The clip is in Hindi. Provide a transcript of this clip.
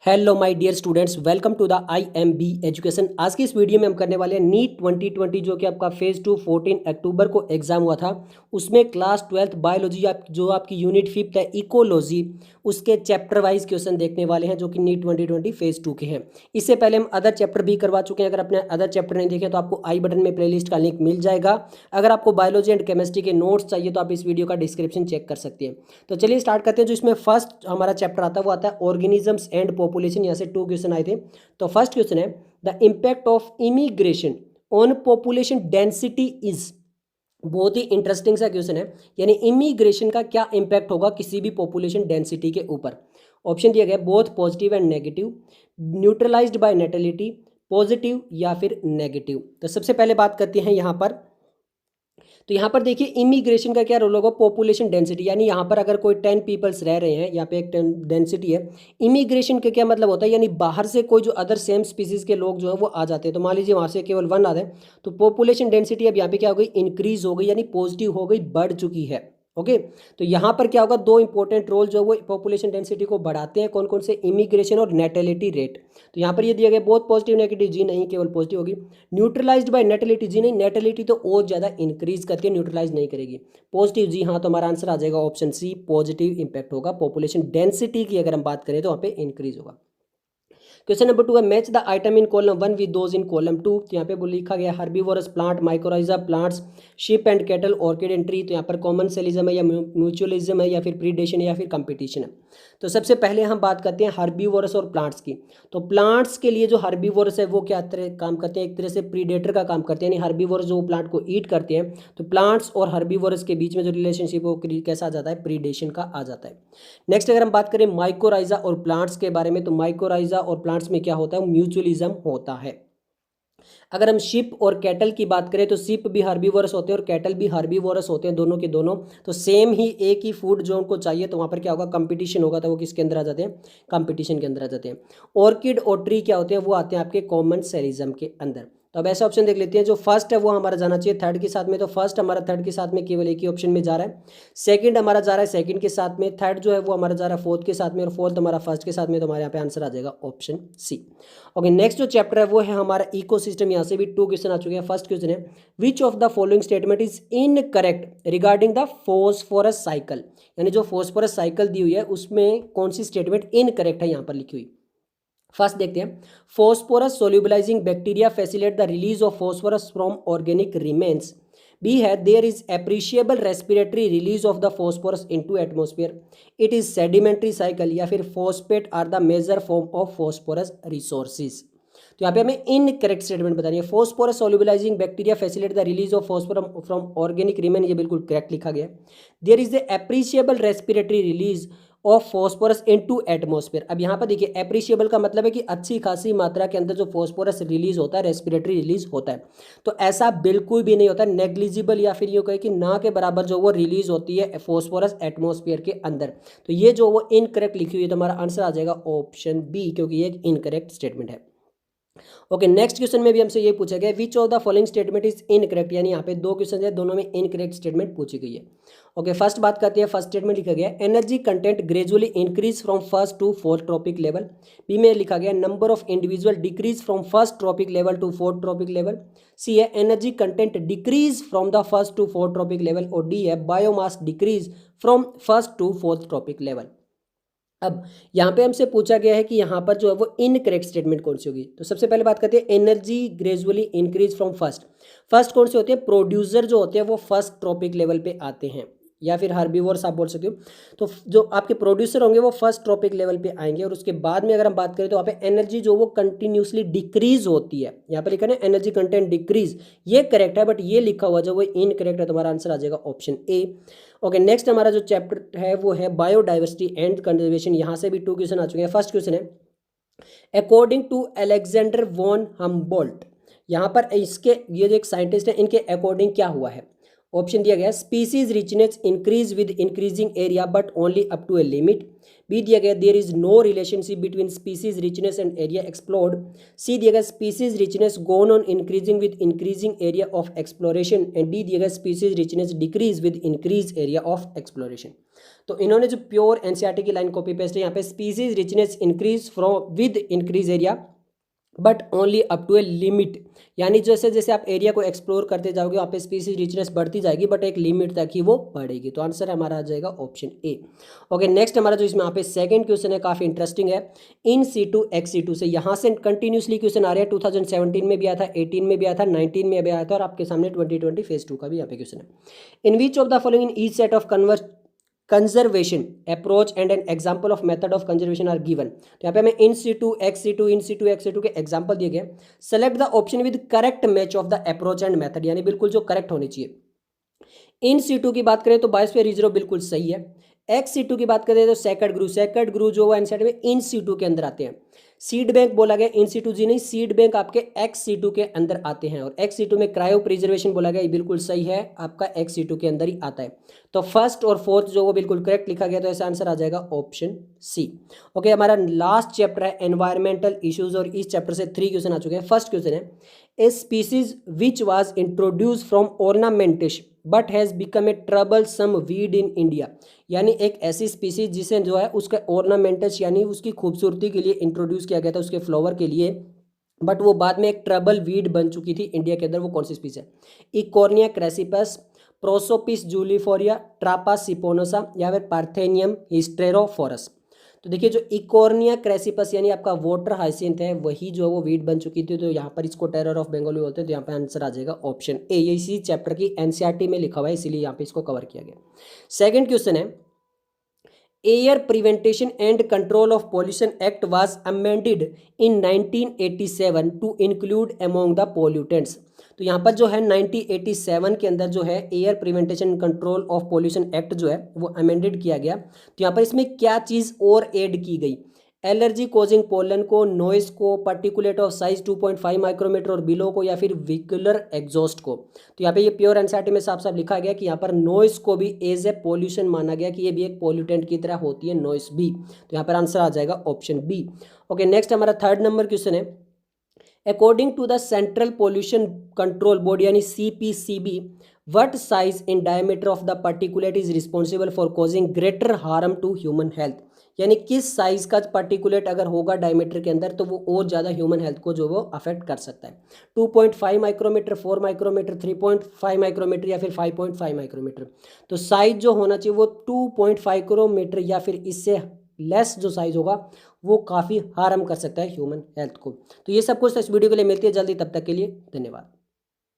Hello my dear students, welcome to the IMB education. आज की इस वीडियो में हम करने वाले हैं नीट 2020 जो कि आपका फेज़ 2 14 अक्टूबर को एग्जाम हुआ था। उसमें क्लास 12 बायोलॉजी जो आपकी यूनिट 5th है इकोलॉजी, उसके चैप्टर वाइज क्वेश्चन देखने वाले हैं जो कि नीट 2020 फेज़ 2 के हैं। इससे पहले हम अदर चैप्टर भी करवा चुके हैं। अगर अपने अदर चैप्टर नहीं देखे तो आपको आई बटन में प्लेलिस्ट का लिंक मिल जाएगा। अगर आपको बायोलॉजी एंड केमिस्ट्री के नोट्स चाहिए तो आप इस वीडियो का डिस्क्रिप्शन चेक कर सकते हैं। तो चलिए स्टार्ट करते हैं। जो इसमें फर्स्ट हमारा चैप्टर आता है वो आता है ऑर्गेनिजम्स एंड पॉपुलेशन। यहाँ से 2 क्वेश्चन आए थे। तो फर्स्ट क्वेश्चन है the impact of immigration on population density is. बहुत ही इंटरेस्टिंग सा क्वेश्चन है, यानी इमिग्रेशन का क्या इंपैक्ट होगा किसी भी पॉपुलेशन डेंसिटी के ऊपर। ऑप्शन दिया गया both positive and negative, neutralised by natality, positive या फिर नेगेटिव। तो सबसे पहले बात करते हैं यहाँ पर। तो यहाँ पर देखिए इमिग्रेशन का क्या रोल होगा, पॉपुलेशन डेंसिटी, यानी यहाँ पर अगर कोई 10 पीपल्स रह रहे हैं, यहाँ पे एक डेंसिटी है। इमिग्रेशन का क्या मतलब होता है, यानी बाहर से कोई जो अदर सेम स्पीसीज के लोग जो है वो आ जाते हैं। तो मान लीजिए वहाँ से केवल 1 आते हैं, तो पॉपुलेशन डेंसिटी अब यहाँ पे क्या हो गई, इंक्रीज हो गई, यानी पॉजिटिव हो गई, बढ़ चुकी है। ओके, तो यहाँ पर क्या होगा, 2 इंपॉर्टेंट रोल जो वो पॉपुलेशन डेंसिटी को बढ़ाते हैं। कौन कौन से, इमिग्रेशन और नेटेलिटी रेट। तो यहाँ पर ये दिया गया बहुत पॉजिटिव नेगेटिव, जी नहीं, केवल पॉजिटिव होगी। न्यूट्रलाइज्ड बाय नेटेलिटी, जी नहीं, नेटेलिटी तो और ज़्यादा इंक्रीज करके न्यूट्रलाइज नहीं करेगी। पॉजिटिव, जी हाँ, तो हमारा आंसर आ जाएगा ऑप्शन सी, पॉजिटिव इंपैक्ट होगा। पॉपुलेशन डेंसिटी की अगर हम बात करें तो वहाँ पे इंक्रीज होगा। क्वेश्चन नंबर 2 है match the item in column 1 with those in column 2। तो यहाँ पे लिखा गया herbivorous plant, mycorrhiza plants, sheep and cattle, orchid and tree. तो यहाँ पर कॉमन सेलिज्म है या म्यूचुअलिज्म है या फिर प्रीडेशन है या फिर कंपटीशन है। तो सबसे पहले हम बात करते हैं हर्बीवोरस और प्लांट्स की। तो प्लांट्स के लिए जो हर्बीवोरस है वो क्या तरह काम करते हैं, एक तरह से प्रीडेटर का काम करते हैं, यानी हर्बीवोरस जो प्लांट को ईट करते हैं। तो प्लांट्स और हर्बीवोरस के बीच में जो रिलेशनशिप है वो कैसा आ जाता है, प्रीडेशन का आ जाता है। नेक्स्ट अगर हम बात करें माइकोराइजा और प्लांट्स के बारे में, तो माइकोराइजा और प्लांट्स में क्या होता है, म्यूचुअलिज्म होता है। अगर हम शिप और कैटल की बात करें तो शिप भी हर्बीवोरस होते हैं और कैटल भी हर्बीवोरस होते हैं, दोनों के दोनों। तो सेम ही एक ही फूड जो उनको चाहिए, तो वहाँ पर क्या होगा, कंपटीशन होगा, तो वो किसके अंदर आ जाते हैं, कंपटीशन के अंदर आ जाते हैं। ऑर्किड और ट्री क्या होते हैं, वो आते हैं आपके कॉमन सेलिज्म के अंदर। तो अब ऐसा ऑप्शन देख लेते हैं, जो फर्स्ट है वो हमारा जाना चाहिए थर्ड के साथ में। तो फर्स्ट हमारा थर्ड के साथ में केवल एक ही ऑप्शन में जा रहा है। सेकंड हमारा जा रहा है सेकंड के साथ में, थर्ड जो है वो हमारा जा रहा है फोर्थ के साथ में, और फोर्थ हमारा फर्स्ट के साथ में। तो हमारे यहाँ पे आंसर आ जाएगा ऑप्शन सी। ओके, नेक्स्ट जो चैप्टर है वो है हमारा इकोसिस्टम। यहाँ से भी 2 क्वेश्चन आ चुके हैं। फर्स्ट क्वेश्चन है विच of the following statement is incorrect regarding the phosphorus cycle. यानी जो फॉस्फोरस साइकिल दी हुई है उसमें कौन सी स्टेटमेंट इनकरेक्ट है यहाँ पर लिखी हुई। फर्स्ट देखते हैं, phosphorus solubilizing bacteria facilitate the release of phosphorus from organic remains. B है there is appreciable respiratory release of the phosphorus into atmosphere. It is sedimentary cycle, या फिर phosphate are the major form of phosphorus resources. तो यहाँ पे हमें इनकरेक्ट स्टेटमेंट बतानी है। Phosphorus solubilizing bacteria facilitate the release of phosphorus from organic remain, ये बिल्कुल करेक्ट लिखा गया। There is the appreciable respiratory release of phosphorus into atmosphere. अब यहाँ पर देखिए एप्रिशिएबल का मतलब है कि अच्छी खासी मात्रा के अंदर जो फॉस्फोरस रिलीज होता है, रेस्पिरेटरी रिलीज होता है। तो ऐसा बिल्कुल भी नहीं होता, नेग्लिजिबल या फिर यूँ कहे कि ना के बराबर जो वो रिलीज होती है फॉस्फोरस एटमॉस्फेयर के अंदर। तो ये जो वो इनकरेक्ट लिखी हुई है, तो हमारा आंसर आ जाएगा ऑप्शन बी, क्योंकि ये एक इनकरेक्ट स्टेटमेंट है। ओके, नेक्स्ट क्वेश्चन में भी हमसे ये पूछा गया विच of the following statement is incorrect, यानी यहाँ पे 2 क्वेश्चन है, दोनों में इनकरेक्ट स्टेटमेंट पूछी गई है। ओके, फर्स्ट बात करते हैं, फर्स्ट स्टेटमेंट लिखा गया energy content gradually increase from first to fourth trophic level. B में लिखा गया number of individual decrease from first trophic level to fourth trophic level. C है energy content decrease from the first to fourth trophic level. और डी है biomass decrease from first to fourth trophic level. अब यहाँ पे हमसे पूछा गया है कि यहाँ पर जो है वो इनकरेक्ट स्टेटमेंट कौन सी होगी। तो सबसे पहले बात करते हैं energy gradually increase from first. First कौन से होते हैं, प्रोड्यूसर जो होते हैं वो फर्स्ट ट्रॉपिक लेवल पे आते हैं, या फिर हर्बीवोर्स आप बोल सकते हो। तो जो आपके प्रोड्यूसर होंगे वो फर्स्ट ट्रॉपिक लेवल पे आएंगे, और उसके बाद में अगर हम बात करें तो वहाँ पे एनर्जी जो वो कंटिन्यूसली डिक्रीज होती है। यहाँ पे लिखा है एनर्जी कंटेंट डिक्रीज, ये करेक्ट है, बट ये लिखा हुआ जो वो इनकरेक्ट है। तुम्हारा आंसर आ जाएगा ऑप्शन ए। ओके, नेक्स्ट हमारा जो चैप्टर है वो है बायोडाइवर्सिटी एंड कंजर्वेशन। यहाँ से भी 2 क्वेश्चन आ चुके हैं। फर्स्ट क्वेश्चन है according to Alexander von Humboldt. यहाँ पर इसके ये जो एक साइंटिस्ट है इनके अकॉर्डिंग क्या हुआ है। ऑप्शन दिया गया species richness increase with increasing area but only up to a limit. B दिया गया there is no relationship between species richness and area explored, C दिया गया species richness gone on increasing with increasing area of exploration, and D दिया गया species richness decrease with increase area of exploration. तो इन्होंने जो प्योर एनसीईआरटी की लाइन कॉपी पेस्ट है, यहाँ पे species richness increase from with increase area but only up to a limit, यानी जैसे जैसे आप एरिया को एक्सप्लोर करते जाओगे वहाँ पे स्पीसीज रिचनेस बढ़ती जाएगी बट एक लिमिट तक ही वो बढ़ेगी। तो आंसर हमारा आ जाएगा ऑप्शन ए। ओके, नेक्स्ट हमारा जो इसमें यहाँ पे सेकंड क्वेश्चन है काफ़ी इंटरेस्टिंग है। इन सीटू एक्स सीटू से यहाँ से कंटिन्यूसली क्वेश्चन आ रहे हैं। 2017 में भी आया था, 18 में भी आया था, 19 में भी आया था और आपके सामने 2020 फेज 2 का भी यहाँ पे क्वेश्चन है। In which of the following in each set of conservation approach and an example of method of conservation are given. तो यहाँ पे हमें in situ ex situ in situ ex situ के एग्जाम्पल दिए गए। Select the option with correct match of the approach and method, यानी बिल्कुल जो करेक्ट होनी चाहिए। इन सीटू की बात करें तो बायोस्फीयर रिजर्व बिल्कुल सही है। एक्स सीटू की बात करें तो सेकंड ग्रू जो है एनसीईआरटी में इन सीटू के अंदर आते हैं। सीड बैंक बोला गया, इन सीटू जी नहीं, सीड बैंक आपके एक्स सीटू के अंदर आते हैं। और एक्स सीटू में क्रायो प्रिजर्वेशन बोला गया, ये बिल्कुल सही है, आपका एक्स सीटू के अंदर ही आता है। तो फर्स्ट और फोर्थ जो वो बिल्कुल करेक्ट लिखा गया, तो ऐसा आंसर आ जाएगा ऑप्शन सी। ओके, हमारा लास्ट चैप्टर है एनवायरमेंटल इश्यूज और इस चैप्टर से 3 क्वेश्चन आ चुके हैं। फर्स्ट क्वेश्चन है a species which was introduce from ornamentation but has become a troublesome weed in India, यानी एक ऐसी स्पीसीज जिसे जो है उसका ऑर्नामेंटस यानी उसकी खूबसूरती के लिए इंट्रोड्यूस किया गया था, उसके फ्लावर के लिए, बट वो बाद में एक ट्रबल वीड बन चुकी थी इंडिया के अंदर। वो कौन सी स्पीसीज है? इकोर्निया क्रेसिपस, प्रोसोपिस जूलिफोरिया, ट्रापास सिपोनोसा या फिर पार्थेनियम हिस्टेरोफोरस। तो देखिए जो इकोर्निया क्रेसिपस यानी आपका वाटर हाइसिंथ है वही जो है वो वीड बन चुकी थी, तो यहाँ पर इसको टेरर ऑफ बंगाल भी बोलते हैं। तो यहाँ पे आंसर आ जाएगा ऑप्शन ए, ये इसी चैप्टर की एनसीईआरटी में लिखा हुआ है इसीलिए यहाँ पे इसको कवर किया गया। सेकंड क्वेश्चन है air prevention and control of pollution act was amended in 1987 to include among the pollutants. तो यहाँ पर जो है 1987 के अंदर जो है air prevention control of pollution act जो है वो अमेंडेड किया गया। तो यहाँ पर इसमें क्या चीज़ और ऐड की गई? एलर्जी कोजिंग पोलन को, नॉइस को, पार्टिकुलेट ऑफ साइज 2.5 माइक्रोमीटर और बिलो को, या फिर व्हीकुलर एग्जॉस्ट को। तो यहाँ पे ये प्योर एनसीईआरटी में साफ साफ लिखा गया कि यहाँ पर नॉइस को भी एज ए पोल्यूशन माना गया कि ये भी एक पोल्यूटेंट की तरह होती है नॉइस भी। तो यहाँ पर आंसर आ जाएगा ऑप्शन बी। ओके, नेक्स्ट हमारा थर्ड नंबर क्वेश्चन है according to the central pollution control board यानी CPCB what size in diameter of the particulate is responsible for causing greater harm to human health, यानी किस साइज का पार्टिकुलेट अगर होगा डायमीटर के अंदर तो वो और ज़्यादा ह्यूमन हेल्थ को जो वो अफेक्ट कर सकता है। 2.5 माइक्रोमीटर, 4 माइक्रोमीटर, 3.5 माइक्रोमीटर या फिर 5.5 माइक्रोमीटर। तो साइज जो होना चाहिए वो 2.5 माइक्रोमीटर या फिर इससे लेस जो साइज होगा वो काफ़ी हार्म कर सकता है ह्यूमन हेल्थ को। तो ये सब कुछ इस वीडियो के लिए मिलती है जल्दी, तब तक के लिए धन्यवाद।